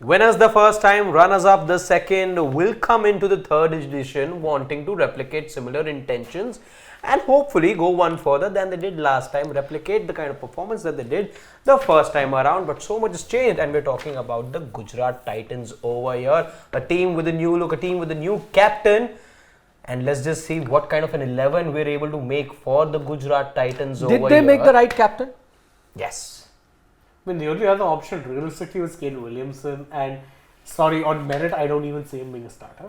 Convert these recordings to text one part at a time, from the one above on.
Winners the first time, runners up the second, will come into the third edition wanting to replicate similar intentions and hopefully go one further than they did last time, replicate the kind of performance that they did the first time around. But so much has changed, and we're talking about the Gujarat Titans over here, a team with a new look, a team with a new captain. And let's just see what kind of an 11 we're able to make for the Gujarat Titans over here. Did they make the right captain? Yes. I mean, the only other option realistically was Kane Williamson, and sorry, on merit, I don't even see him being a starter.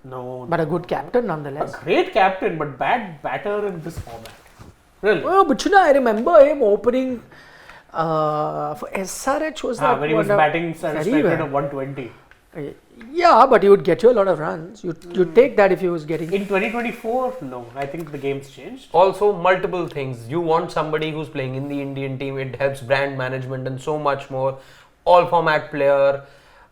No. But a good captain nonetheless. A great captain, but bad batter in this format. Really? Well, but I remember him opening for SRH was that when he was batting very strike rate well. of 120. Yeah, but he would get you a lot of runs. You'd take that if he was getting. In 2024, no. I think the game's changed. Also, multiple things. You want somebody who's playing in the Indian team. It helps brand management and so much more. All format player,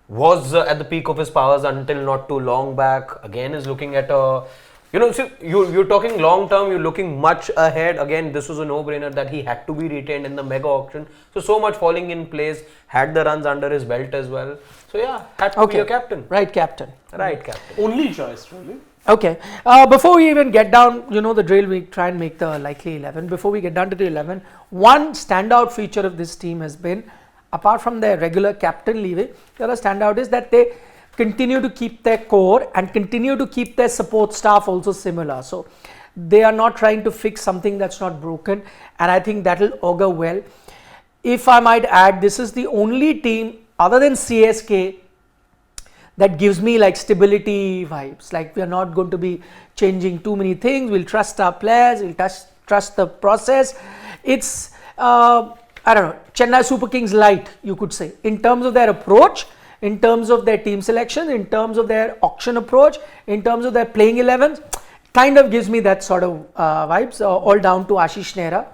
was at the peak of his powers until not too long back. Again, is looking at a, so you're talking long term. You're looking much ahead. Again, this was a no-brainer that he had to be retained in the mega auction. So much falling in place. Had the runs under his belt as well. So yeah, had to be a captain. Right captain. Right captain. Only choice, really. Okay. Before we even get down, the drill, we try and make the likely 11. Before we get down to the 11, one standout feature of this team has been, apart from their regular captain leaving, the other standout is that they continue to keep their core and continue to keep their support staff also similar. So they are not trying to fix something that's not broken, and I think that will augur well. If I might add, this is the only team other than CSK that gives me like stability vibes. Like, we are not going to be changing too many things. We'll trust our players. We'll trust the process. It's I don't know, Chennai Super Kings light, you could say, in terms of their approach, in terms of their team selection, in terms of their auction approach, in terms of their playing 11s. Kind of gives me that sort of vibes, all down to Ashish Nehra,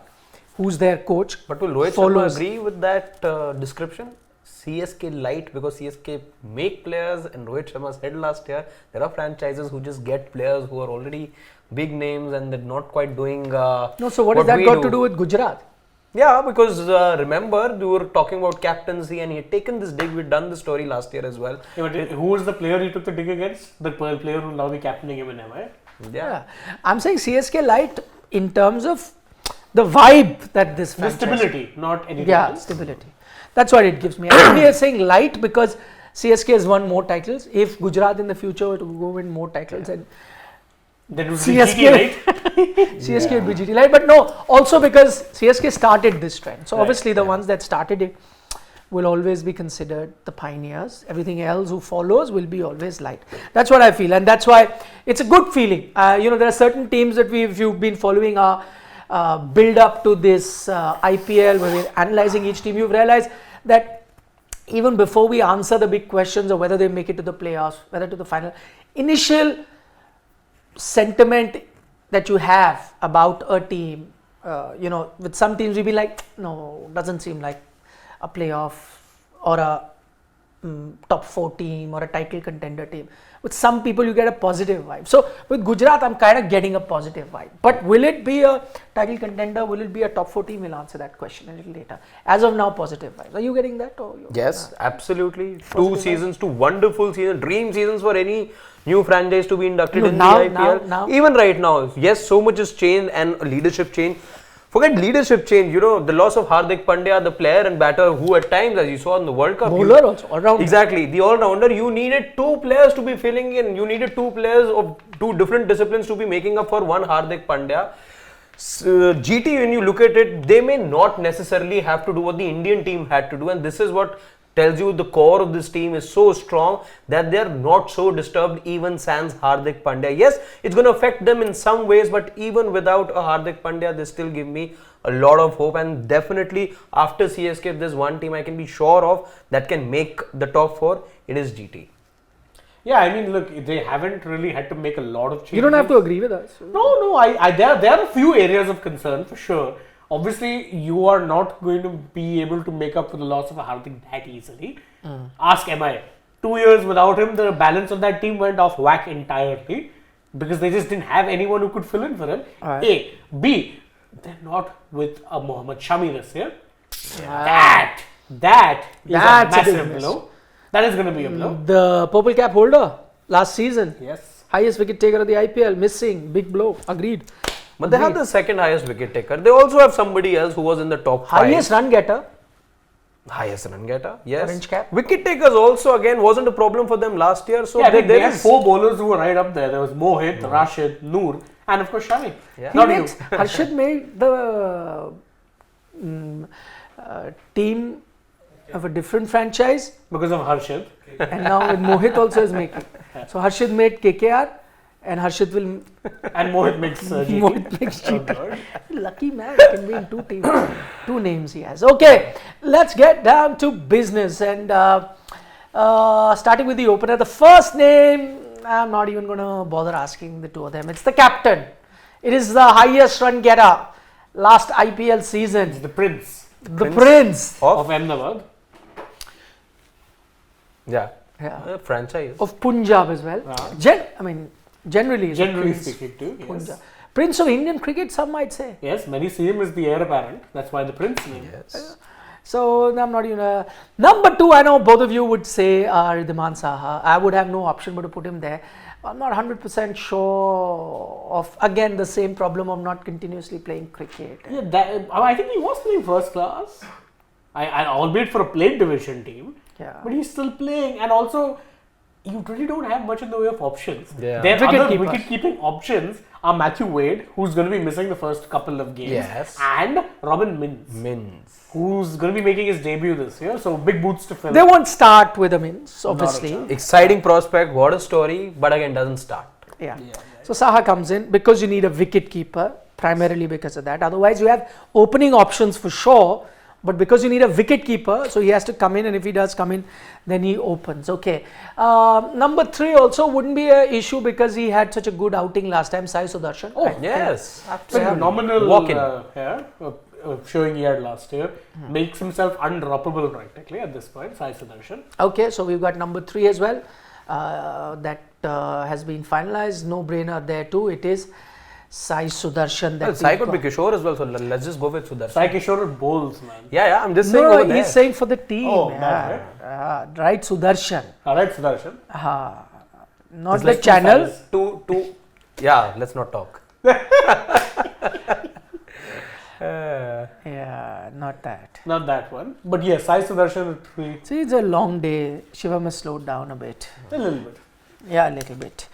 who's their coach. But will Rohit Sharma agree with that description? CSK light, because CSK make players, and Rohit Sharma said last year, there are franchises who just get players who are already big names and they're not quite doing No, so what has that got to do with Gujarat? Yeah, because remember, we were talking about captaincy and he had taken this dig. We'd done the story last year as well. Yeah, but who was the player he took the dig against? The player who will now be captaining him in MI? Yeah. I'm saying CSK light in terms of the vibe that this franchise. The stability, not anything else. Stability. That's what it gives me. I'm only saying light because CSK has won more titles. If Gujarat in the future were to go win more titles, and then it would be GT, right? CSK would be GT light, but no, also because CSK started this trend. So obviously the ones that started it will always be considered the pioneers. Everything else who follows will be always light. That's what I feel, and that's why it's a good feeling. There are certain teams that if you've been following our build up to this IPL, where we're analyzing each team, you've realized that even before we answer the big questions of whether they make it to the playoffs, whether to the final, initial sentiment that you have about a team, with some teams we'll be like, no, doesn't seem like a playoff or a top 4 team or a title contender team. With some people you get a positive vibe. So with Gujarat I'm kind of getting a positive vibe. But will it be a title contender? Will it be a top 4 team? We'll answer that question a little later. As of now, positive vibes. Are you getting that? Yes, absolutely. 2 seasons, 2 wonderful seasons, dream seasons for any new franchise to be inducted in the IPL. Now. Even right now, yes, so much has changed and leadership change. Forget leadership change, the loss of Hardik Pandya, the player and batter who at times, as you saw in the World Cup. Bowler also, all-rounder. Exactly, the all-rounder, you needed 2 players to be filling in. You needed 2 players of 2 different disciplines to be making up for one Hardik Pandya. GT, when you look at it, they may not necessarily have to do what the Indian team had to do, and this is what tells you the core of this team is so strong that they are not so disturbed even sans Hardik Pandya. Yes, it's going to affect them in some ways, but even without a Hardik Pandya, they still give me a lot of hope, and definitely after CSK, if there's one team I can be sure of that can make the top 4, it is GT. Yeah, I mean, look, they haven't really had to make a lot of changes. You don't have to agree with us. No, there are a few areas of concern for sure. Obviously, you are not going to be able to make up for the loss of a Hardik that easily. Ask MI. 2 years without him, the balance of that team went off whack entirely because they just didn't have anyone who could fill in for him. Right. A. B. They're not with a Mohammad Shami this year. That is a massive blow. That is going to be a blow. The purple cap holder last season. Yes. Highest wicket taker of the IPL, missing. Big blow. Agreed. But they have the second highest wicket taker. They also have somebody else who was in the top 5. Highest run getter. Highest run getter, yes. Orange cap. Wicket takers also again wasn't a problem for them last year. So Yeah, there they had is- 4 bowlers who were right up there. There was Mohit, Rashid, Noor, and of course Shami. Yeah. Not you. Harshad made the team of a different franchise, Because of Harshad. and now Mohit also is making. So Harshad made KKR, and Harshad will And Mohit makes GT. Mohit makes Oh, GT. God. Lucky man, can be in 2 teams. 2 names he has. Okay, let's get down to business, and starting with the opener. The first name, I'm not even going to bother asking the 2 of them. It's the captain. It is the highest run getter last IPL season. The Prince The Prince of Ahmedabad. Yeah. Yeah. Franchise. of Punjab as well. Generally Generally Prince speaking too. Yes. Punjab. Prince of Indian cricket, some might say. Yes, many see him as the heir apparent. That's why the Prince name. Yes. So I'm not even. Number 2, I know both of you would say Ridhiman Saha. I would have no option but to put him there. I'm not 100% sure of, again, the same problem of not continuously playing cricket. Yeah, I think he was playing first class. Albeit for a plate division team. Yeah. But he's still playing, and also you really don't have much in the way of options. Yeah. Their Wicket other keepers. wicket-keeping options are Matthew Wade, who's going to be missing the first couple of games, Yes. and Robin Mins, who's going to be making his debut this year. So big boots to fill. They won't start with a Mins, Not a obviously. chance. Exciting prospect, what a story, but again doesn't start. Yeah. So Saha comes in because you need a wicket keeper, primarily because of that. Otherwise, you have opening options for sure, but because you need a wicket keeper, so he has to come in, and if he does come in, then he opens. Okay. Number 3 also wouldn't be an issue because he had such a good outing last time, Sai Sudarshan. Oh, I think. Yes. Phenomenal Walk-in. showing he had last year. Makes himself undroppable practically at this point, Sai Sudarshan. Okay, so we've got number 3 as well. That has been finalized. No brainer there too. It is Sai Sudarshan. Well, Sai could be Kishore as well, so let's just go with Sudarshan. Sai Kishore bowls, man. Yeah, I'm just saying No, over there. he's saying for the team. Oh, yeah. Right, Sudarshan. Alright, Sudarshan. Not It's the like channel. Two. Yeah, let's not talk. Yeah, not that. Not that one. But yes, Sai Sudarshan at 3. See, it's a long day. Shivam has slowed down a bit. A little bit. Yeah, a little bit.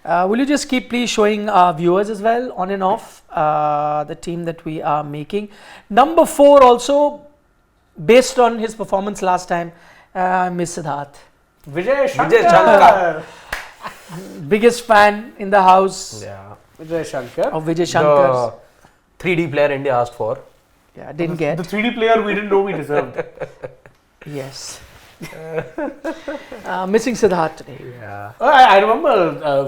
Will you just keep please showing our viewers as well, on and off, the team that we are making. Number 4 also, based on his performance last time, Miss Siddharth. Vijay Shankar. Vijay Shankar. Biggest fan in the house Yeah. Vijay Shankar. of Vijay Shankar. The 3D player India asked for. Yeah, didn't get. The 3D player we didn't know we deserved. Yes. Missing Siddharth today. Yeah. I remember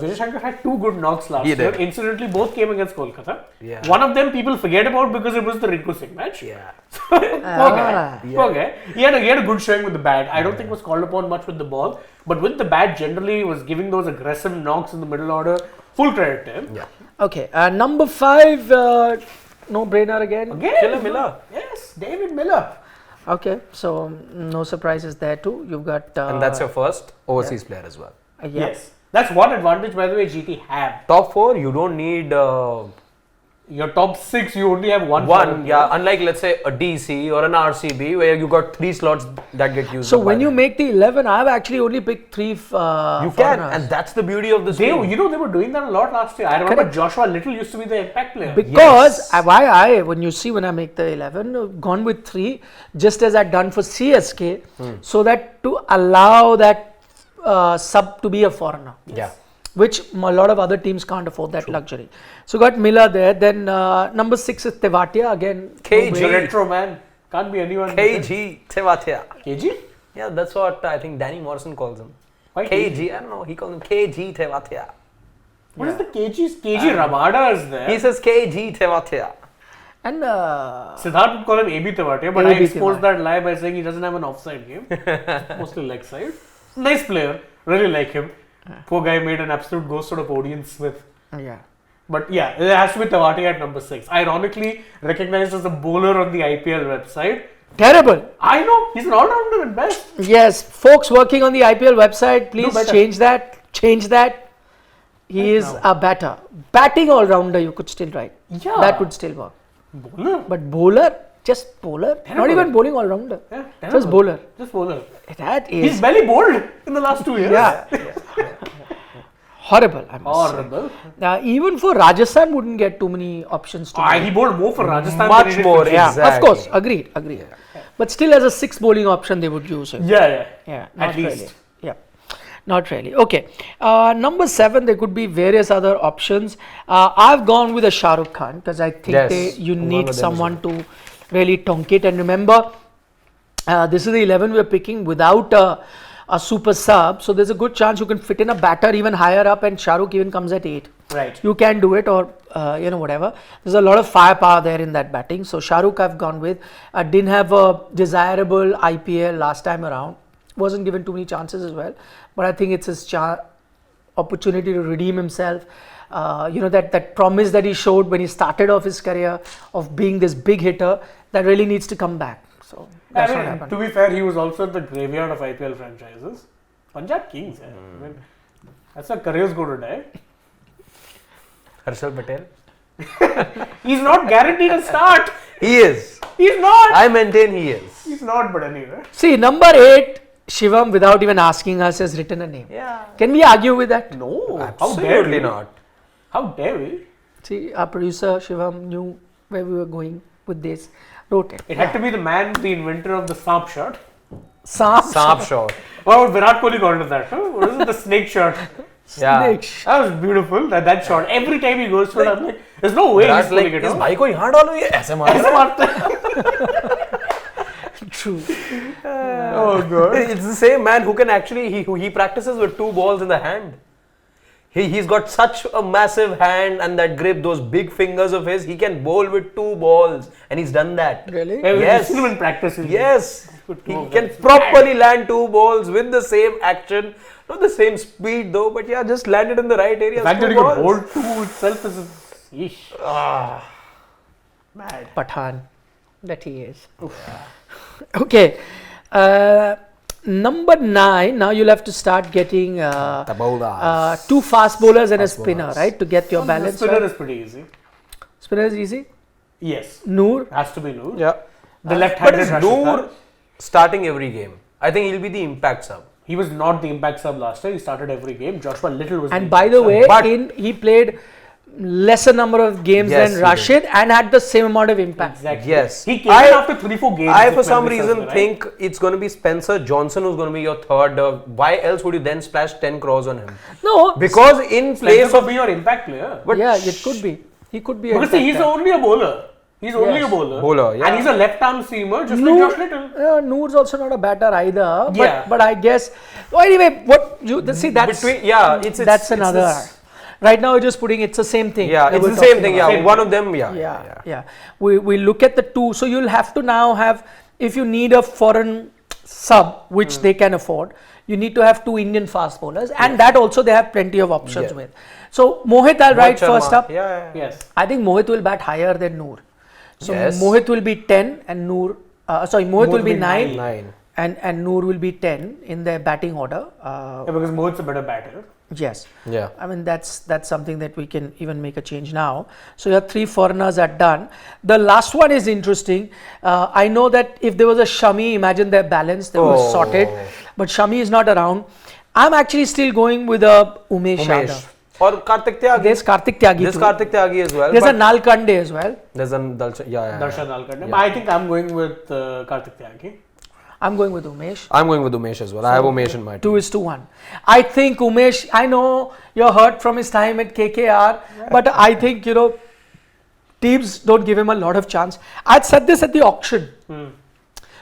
Vijay Shankar had 2 good knocks last He year. did. Incidentally, both came against Kolkata. Yeah. One of them people forget about because it was the Rinku Singh match. Yeah. Poor guy. Poor guy. He had a good showing with the bat. I don't think was called upon much with the ball, but with the bat generally he was giving those aggressive knocks in the middle order. Full credit to him. Yeah. Okay, number 5, no brainer again. Again, Killer Miller. Yes, David Miller. Okay, so no surprises there too. You've got. And that's your first overseas player as well. Yeah. Yes. That's one advantage, by the way, GT have. Top 4, you don't need Your top 6, you only have one. one. Yeah, unlike let's say a DC or an RCB where you got 3 slots that get used. So up when by you them. make the 11, I've actually only picked 3 you foreigners. can, and that's the beauty of this They game. were doing that a lot last year. I remember Correct. Joshua Little used to be the impact player. Because Yes. when you see when I make the 11, gone with 3, just as I'd done for CSK, so that to allow that sub to be a foreigner. Yeah. Which a lot of other teams can't afford that luxury. So got Miller there. Then number 6 is Tewatia again. KG. The retro man. Can't be anyone. but him. KG Tewatia. KG? Yeah, that's what I think Danny Morrison calls him. Why KG, I don't know, he calls him KG Tewatia. What is the KG's? KG Ramada is there. He says KG Tewatia. And Siddharth would call him AB Tewatia, but I AB exposed Tewatia. that lie by saying he doesn't have an offside game. Mostly leg side. Nice player. Really like him. Poor guy made an absolute ghost out of Odean Smith. yeah. But yeah, it has to be Tewatia at number 6. Ironically recognized as a bowler on the IPL website. Terrible. I know, he's an all-rounder at best. Yes, folks working on the IPL website, please better. change that. Change that. He Right is now. a batter. Batting all-rounder, you could still write. Yeah. That would still work. Bowler. But bowler, just bowler. Not Terrible. even bowling all-rounder. Yeah, Just terrible. bowler. Just bowler. That He's is barely bowled in the last 2 years. yeah. Horrible. I must say. Horrible. Even for Rajasthan, wouldn't get too many options to bowl. He bowled more for Rajasthan Much than he did more, for yeah. GT. Of course, agreed. But still, as a sixth bowling option, they would use him. Yeah. Yeah, At not least. really. Yeah, not really. Okay, number 7, there could be various other options. I've gone with a Shah Rukh Khan because I think Yes, you I'm going need with them as someone to really tonk it. And remember, this is the 11 we're picking without a super sub. So there's a good chance you can fit in a batter even higher up, and Shah Rukh even comes at 8. Right. You can do it, or whatever. There's a lot of firepower there in that batting. So Shah Rukh I've gone with. Didn't have a desirable IPL last time around. Wasn't given too many chances as well. But I think it's his opportunity to redeem himself. That promise that he showed when he started off his career of being this big hitter, that really needs to come back. So that's what happened. To be fair, he was also in the graveyard of IPL franchises. Punjab Kings. I mean, that's where careers go to die. Harshal Patel. He's not guaranteed a start. He is. He's not. I maintain he is. He's not, but anyway. See, number 8, Shivam, without even asking us, has written a name. Yeah. Can we argue with that? No. How dare Absolutely we? not. How dare we? See, our producer Shivam knew where we were going with this. Wrote it. It had to be the man, the inventor of the Saap shot. Saap shot. Or Virat Kohli called it that. Huh? What is it? The snake shot. Yeah. Snake. That was beautiful. That shot. Every time he goes for it, I'm like, there's no way he's Virat pulling like, it इस off. भाई को यहाँ डालो ये ऐसे मार ऐसे मारता है. True. Oh god. It's the same man who can actually he practices with 2 balls in the hand. He's got such a massive hand and that grip, those big fingers of his. He can bowl with 2 balls, and he's done that. Really? Yes. He's been practicing. Yes, With two he of can them. properly land 2 balls with the same action, not the same speed though, but yeah, just landed in the right area. The fact that 2 he could balls. bowl 2 itself is yeesh. Mad. Pathan. That he is. Okay. Number 9. Now you'll have to start getting 2 fast bowlers and a spinner, bowlers. right? To get your The balance. spinner Right? is pretty easy. Spinner is easy. Yes. Noor. Has to be Noor. Yeah, The but left-handed is Rashid Noor Khan. starting every game? I think he'll be the impact sub. He was not the impact sub last year. He started every game. Joshua Little was And the by impact the sub. way, But- he played lesser number of games Yes, than he Rashid and had the same amount of impact. Exactly. Yes. He came I- in after 3-4 games. I, if for some memory serves reason, me right. think it's going to be Spencer Johnson who's going to be your third. Why else would you then splash 10 crores on him? No. Because in Spencer place could of be your impact player. but Yeah, it could be. He could be. Because see, he's only a bowler. He's only Yes. a bowler. Bowler, yeah. And he's a left-arm seamer, just Noor, like Josh Little. Noor's also not a batter either. But, Yeah. but I guess. Well, anyway, what you see that's between it's that's it's another. this- Right now, we're just putting it's the same thing. yeah, that it's we're the same talking thing. about. Yeah, one of them. Yeah. We look at the 2. So you'll have to now have, if you need a foreign sub, which they can afford, you need to have 2 Indian fast bowlers, and that also they have plenty of options Yeah. with. So Mohit, I'll write Sharma. first up. Yeah. Yes. I think Mohit will bat higher than Noor. So Yes. Mohit will be 10 and Noor. Mohit will be 9. 9. And Noor will be 10 in their batting order. Yeah, because Mohit's a better batter. Yes. Yeah. I mean, that's something that we can even make a change now. So your 3 foreigners are done. The last one is interesting. I know that if there was a Shami, imagine their balance, they were Oh. sorted. But Shami is not around. I'm actually still going with a Umesh Yadav. Or Kartik Tyagi. There's Kartik Tyagi There's too. Kartik Tyagi as well. There's a but Nalkande as well. there's a Dalcha. Yeah. Darshan Nalkande. Yeah. I think I'm going with Kartik Tyagi. I'm going with Umesh. I'm going with Umesh as well. I have Umesh in my team. 2:1. I think Umesh, I know you're hurt from his time at KKR, but I think, teams don't give him a lot of chance. I'd said this at the auction.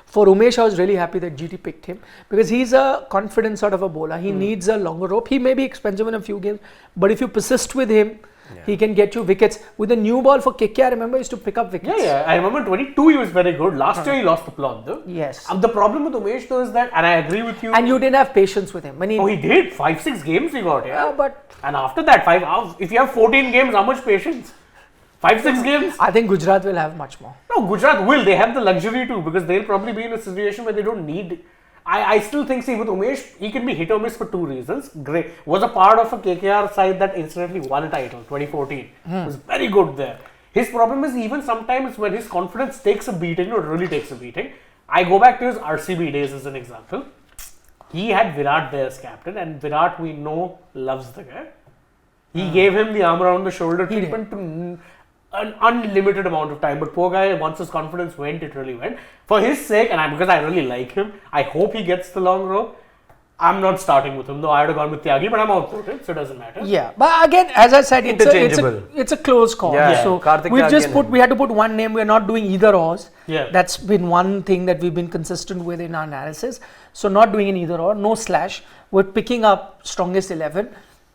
For Umesh, I was really happy that GT picked him because he's a confident sort of a bowler. He needs a longer rope. He may be expensive in a few games, but if you persist with him, he can get you wickets. With a new ball for KKR, remember, he used to pick up wickets. Yeah. I remember 22 he was very good. Last year he lost the plot though. Yes. The problem with Umesh though is that, and I agree with you. And you didn't have patience with him. When he, Oh, he did. 5-6 games he got, yeah. but And after that, if you have 14 games, how much patience? 5-6 games? I think Gujarat will have much more. No, Gujarat will. They have the luxury too because they'll probably be in a situation where they don't need. I still think, see, with Umesh, he can be hit or miss for 2 reasons. Great. Was a part of a KKR side that incidentally won a title, 2014. Was very good there. His problem is even sometimes when his confidence takes a beating, or really takes a beating. I go back to his RCB days as an example. He had Virat there as captain, and Virat, we know, loves the guy. He gave him the arm around the shoulder treatment to an unlimited amount of time. But poor guy, once his confidence went, it really went. For his sake, and because I really like him, I hope he gets the long rope. I'm not starting with him, though I would have gone with Tyagi, but I'm outvoted, so it doesn't matter. Yeah, but again, as I said, it's a close call. Yeah. So Karthik we Tyagi had to put one name. We're not doing either ors. Yeah. That's been one thing that we've been consistent with in our analysis. So not doing an either or, no slash. We're picking up strongest 11.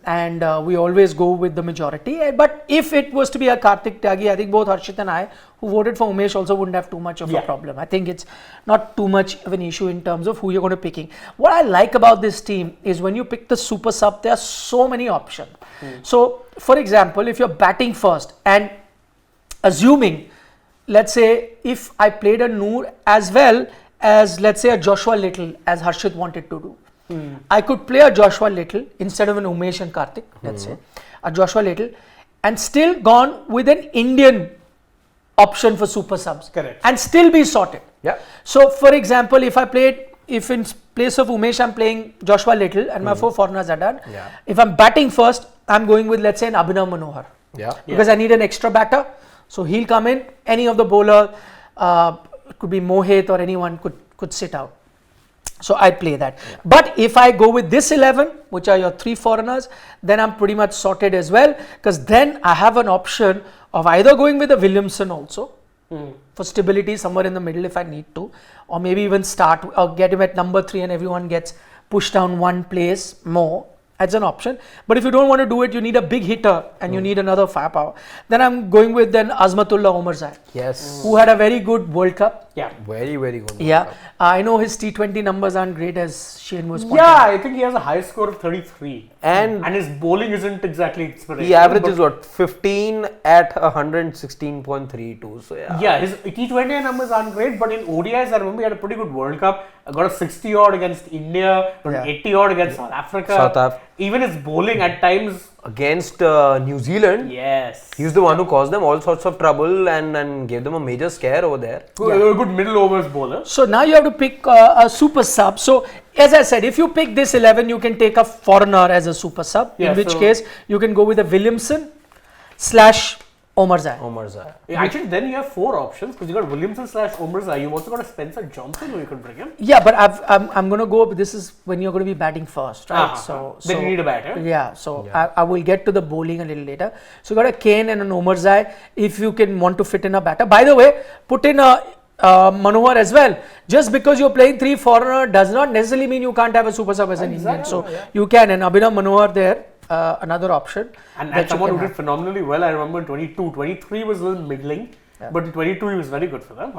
And we always go with the majority. But if it was to be a Karthik Tyagi, I think both Harshit and I, who voted for Umesh, also wouldn't have too much of a problem. I think it's not too much of an issue in terms of who you're going to picking. What I like about this team is when you pick the super sub, there are so many options. So, for example, if you're batting first and assuming, let's say, if I played a Noor as well as, let's say, a Joshua Little, as Harshit wanted to do. I could play a Joshua Little instead of an Umesh and Karthik, let's say, a Joshua Little, and still gone with an Indian option for super subs. Correct. And still be sorted. Yeah. So, for example, if in place of Umesh, I'm playing Joshua Little and my 4 foreigners are done. Yeah. If I'm batting first, I'm going with, let's say, an Abhinav Manohar. Yeah. Because I need an extra batter. So, he'll come in, any of the bowler, could be Mohit or anyone could sit out. So I play that. Yeah. But if I go with this 11, which are your 3 foreigners, then I'm pretty much sorted as well. Because then I have an option of either going with a Williamson also for stability somewhere in the middle if I need to, or maybe even start or get him at number 3 and everyone gets pushed down one place more. That's an option. But if you don't want to do it, you need a big hitter and you need another firepower. Then I'm going with then Azmatullah Omarzai. Yes. Who had a very good World Cup. Yeah. Very, very good. Yeah. I know his T20 numbers aren't great as Shane was pointing. Yeah, I think he has a high score of 33. And his bowling isn't exactly inspirational. he averages what? 15 at 116.32. So yeah. Yeah, his T20 numbers aren't great, but in ODIs, I remember he had a pretty good World Cup. Got a 60 odd against India, got an 80 odd against South Africa. Even his bowling at times against New Zealand. Yes. He's the one who caused them all sorts of trouble and gave them a major scare over there. Good middle overs bowler. So now you have to pick a super sub. So as I said, if you pick this 11, you can take a foreigner as a super sub. In which case you can go with a Williamson / Omarzai. Yeah, actually, then you have 4 options because you got Williamson / Omarzai. You've also got a Spencer Johnson who you could bring him. Yeah, but I'm going to go. This is when you're going to be batting first, right? So then you need a batter. Yeah. So I will get to the bowling a little later. So you got a Kane and an Omarzai. If you can want to fit in a batter. By the way, put in a Manohar as well. Just because you're playing 3 foreigner does not necessarily mean you can't have a super sub as an Indian. So you can, and Abhinav Manohar there. Another option. And someone who did phenomenally well, I remember in 22. 23 was a little middling, but in 22 he was very good for them.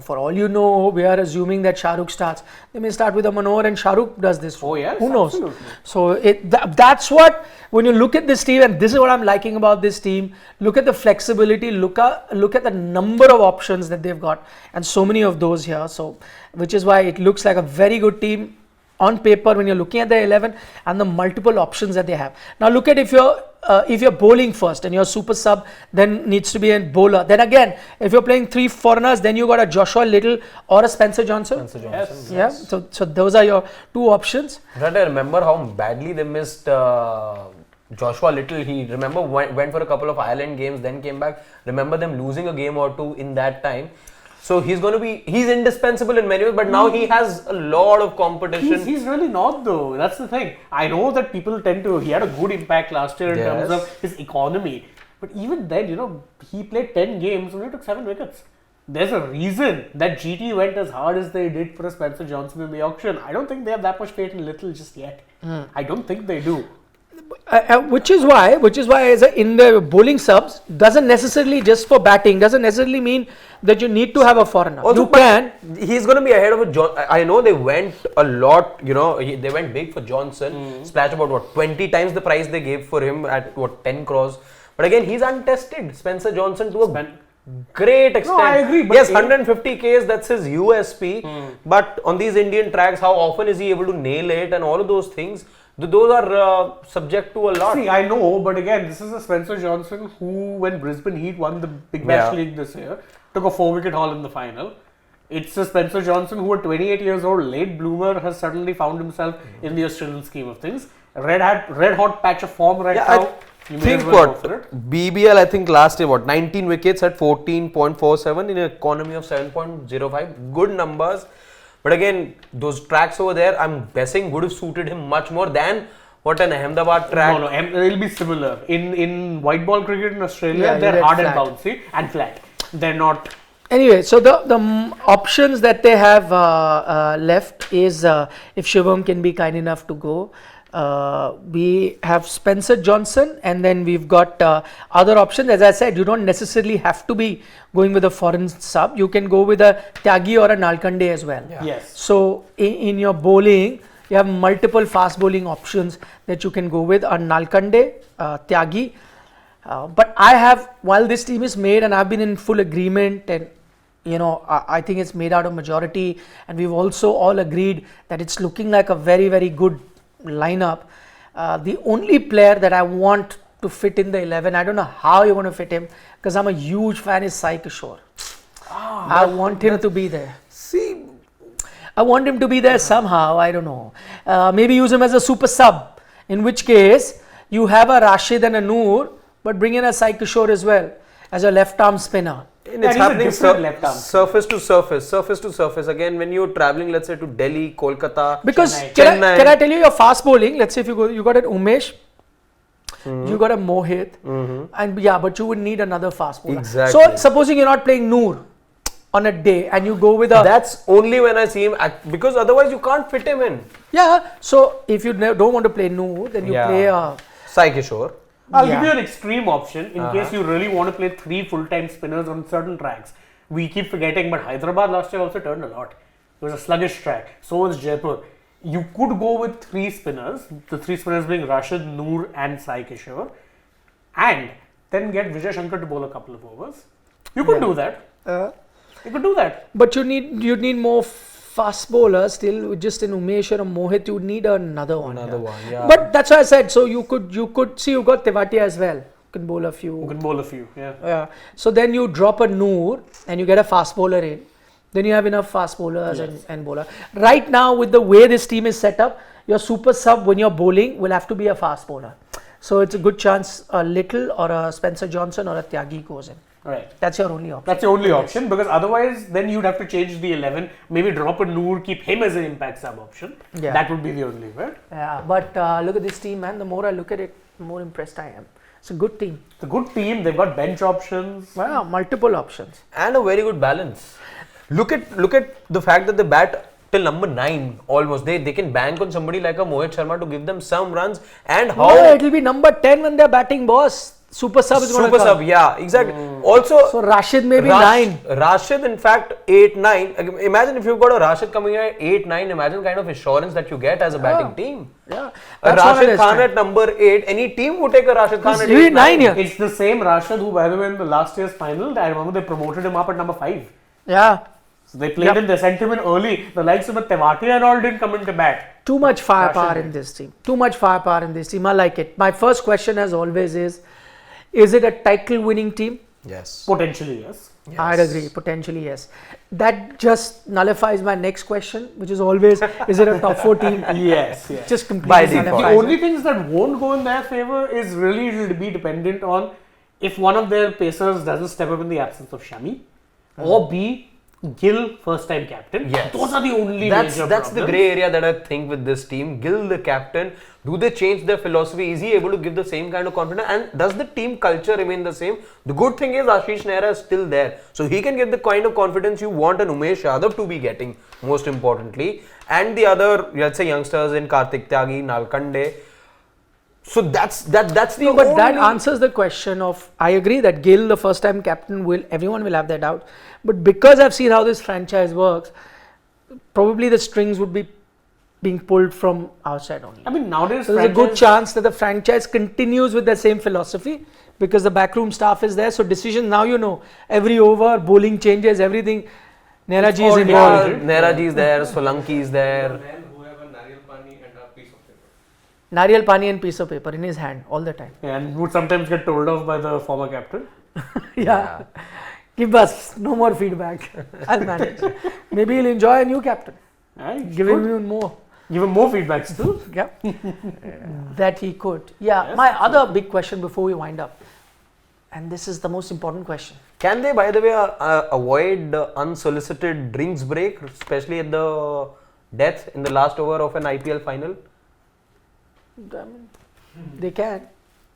For all you know, we are assuming that Shah Rukh starts. They may start with a Manohar and Shah Rukh does this. Oh yes, who knows? Absolutely. So that's what, when you look at this team, and this is what I'm liking about this team, look at the flexibility, look at the number of options that they've got, and so many of those here. So, which is why it looks like a very good team on paper when you're looking at the 11 and the multiple options that they have. Now look at if you're bowling first and your super sub then needs to be a bowler. Then again, if you're playing 3 foreigners, then you got a Joshua Little or a Spencer Johnson. Yes. Yeah. So those are your 2 options. I remember how badly they missed Joshua Little. He went for a couple of Ireland games, then came back. Remember them losing a game or 2 in that time. So he's indispensable in many ways, but now he has a lot of competition. He's really not though. That's the thing. I know that people he had a good impact last year in terms of his economy. But even then, he played 10 games and he took 7 wickets. There's a reason that GT went as hard as they did for a Spencer Johnson in the auction. I don't think they have that much faith in Little just yet. I don't think they do. Which is why in the bowling subs doesn't necessarily just for batting doesn't necessarily mean that you need to have a foreigner. Also, he's going to be ahead of a John. I know they went a lot. They went big for Johnson. Splashed about 20 times the price they gave for him at 10 crores. But again, he's untested. Spencer Johnson to a great extent. No, I agree. But yes, 150 Ks, that's his USP. But on these Indian tracks, how often is he able to nail it and all of those things? Those are subject to a lot. See, I know, but again, this is a Spencer Johnson who, when Brisbane Heat won the Big Bash League this year, took a 4-wicket haul in the final. It's a Spencer Johnson who, at 28 years old, late bloomer, has suddenly found himself in the Australian scheme of things. Red hot patch of form right now. You may Think as well go what for it. BBL, I think last year 19 wickets at 14.47 in an economy of 7.05. Good numbers, but again, those tracks over there, I'm guessing would have suited him much more than what an Ahmedabad track. No, it'll be similar. In white ball cricket in Australia, Yeah, they're you hard get and flat. bouncy and flat. They're not. Anyway, so the options that they have left is if Shivam can be kind enough to go. We have Spencer Johnson, and then we've got other options. As I said, you don't necessarily have to be going with a foreign sub. You can go with a Tyagi or a Nalkande as well. Yes. So in your bowling, you have multiple fast bowling options that you can go with. A Nalkande, Tyagi. But I have, while this team is made, and I've been in full agreement, and I think it's made out of majority, and we've also all agreed that it's looking like a very, very good lineup. The only player that I want to fit in the 11, I don't know how you're going to fit him, because I'm a huge fan, is Sai Kishore. I want him to be there. See, I want him to be there somehow, I don't know. Maybe use him as a super sub, in which case you have a Rashid and a Noor, but bring in a Sai Kishore as well as a left arm spinner. and it's he's a happening different left arm. surface to surface. Again, when you're traveling, let's say to Delhi, Kolkata, Because Chennai. can I tell you your fast bowling? Let's say if you got an Umesh, you got a Mohit, and but you would need another fast bowler. Exactly. So supposing you're not playing Noor on a day, and you go with a That's only when I see him because otherwise you can't fit him in. So if you don't want to play Noor, then you play a Sai Kishore. I'll give you an extreme option in case you really want to play 3 full-time spinners on certain tracks. We keep forgetting, but Hyderabad last year also turned a lot. It was a sluggish track. So was Jaipur. You could go with 3 spinners, the 3 spinners being Rashid, Noor and Sai Kishore, and then get Vijay Shankar to bowl a couple of overs. You could do that. You could do that. But you need more fast bowlers still. Just in Umesh or a Mohit, you need another one. Yeah. But that's why I said, so you could see, you got Tewatia as well. You can bowl a few. You can bowl a few, yeah. Yeah. So then you drop a Noor and you get a fast bowler in. Then you have enough fast bowlers and bowler. Right now, with the way this team is set up, your super sub when you're bowling will have to be a fast bowler. So it's a good chance a Little or a Spencer Johnson or a Tyagi goes in. Right. That's your only option. That's the only option, because otherwise then you'd have to change the 11, maybe drop a Noor, keep him as an impact sub option. Yeah. That would be the only way. Yeah, but look at this team, man. The more I look at it, the more impressed I am. It's a good team. It's a good team, they've got bench options. Wow, multiple options. And a very good balance. Look at the fact that they bat till number 9 almost. They can bank on somebody like a Mohit Sharma to give them some runs, and how No, it'll be number 10 when they're batting, boss. Super sub is going to super come. sub, yeah, exactly. Also, So Rashid may be 9. Rashid, in fact, 8, 9. Imagine if you've got a Rashid coming in at 8, 9. Imagine kind of assurance that you get as a batting team. Yeah, A that's what it Rashid is, Khan man. at number 8. Any team would take a Rashid Khan at He's 8, 9 here. It's the same Rashid who, by the way, in the last year's final, I remember they promoted him up at number 5. Yeah, So they played in, they sent him in early. The likes of Tewatia and all didn't come into bat. too much firepower Rashid. in this team. Too much firepower in this team. I like it. My first question, as always, is it a title-winning team? Yes. Potentially, yes. I'd agree. Potentially, yes. That just nullifies my next question, which is always, is it a top 4 team? Yes, yes. Just completely By default. The nullifies only it. things that won't go in their favor is really it'll be dependent on if one of their pacers doesn't step up in the absence of Shami, or B, Gill, first time captain. Yes. Those are the only That's major the problems. grey area that I think with this team. Gill, the captain, do they change their philosophy? Is he able to give the same kind of confidence? And does the team culture remain the same? The good thing is Ashish Nehra is still there. So he can get the kind of confidence you want an Umesh Yadav to be getting, most importantly. And the other, let's say, youngsters in Kartik Tyagi, Nalkande. So that's the No, but that only- answers the question of, I agree that Gill, the first time captain, everyone will have their doubt. But because I've seen how this franchise works, probably the strings would be being pulled from outside only. I mean, nowadays, So there's a good chance that the franchise continues with the same philosophy, because the backroom staff is there. So decisions now, you know, every over, bowling changes, everything. Nehra ji is all involved. done. Nehra ji is there, Solanki is there. Man who have a nariyal pani and a piece of paper. Nariyal pani and piece of paper in his hand all the time. And would sometimes get told off by the former captain. Yeah. Give us no more feedback. I'll manage. Maybe he'll enjoy a new captain. Right? Give him even more. Give him more feedbacks too. Yeah. That he could. Yeah. Yes, My other big question before we wind up, and this is the most important question. Can they, by the way, avoid unsolicited drinks break, especially at the death in the last over of an IPL final? I mean, they can.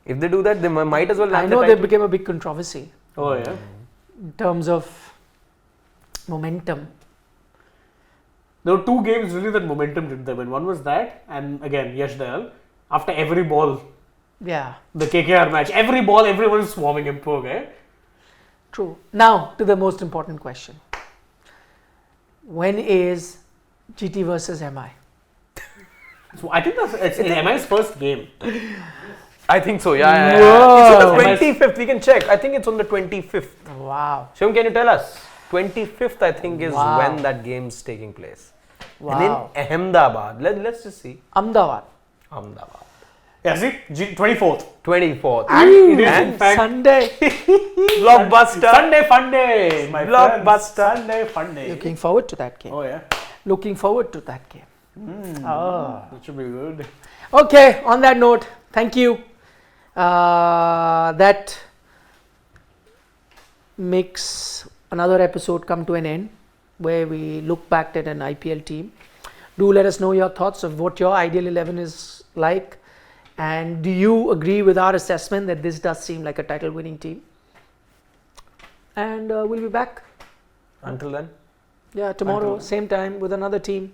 If they do that, they might as well I land know the they title. became a big controversy Oh yeah. in terms of momentum. There were two games really that momentum did them, and one was that, and again Yash Dayal. After every ball, Yeah. the KKR match, every ball, everyone is swarming him. Poor guy. True. Now to the most important question. When is GT versus MI? So I think it's MI's first game. I think so, yeah. Whoa. It's on the 25th, we can check. I think it's on the 25th. Wow. Shivam, can you tell us? 25th, I think, is Wow. when that game's taking place. Wow. And in Ahmedabad, let's just see. Ahmedabad. Ahmedabad. Yeah, see, 24th. 24th. And it is And in fact Sunday. Blockbuster. Sunday Fun Day, my Blockbuster. friends. Sunday Fun Day. Looking forward to that game. Oh yeah, Looking forward to that game. Oh. that should be good. Okay, on that note, thank you. That makes another episode come to an end where we look back at an IPL team. Do let us know your thoughts of what your ideal 11 is like, and do you agree with our assessment that this does seem like a title winning team? And we'll be back, Until then, tomorrow, same time with another team.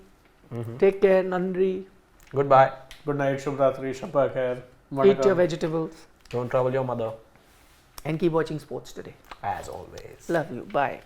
Take care, Nandri. goodbye. Good night, Shubhratri, Shabba Khair. Eat your vegetables Don't trouble your mother, and keep watching sports today. as always. Love you. Bye.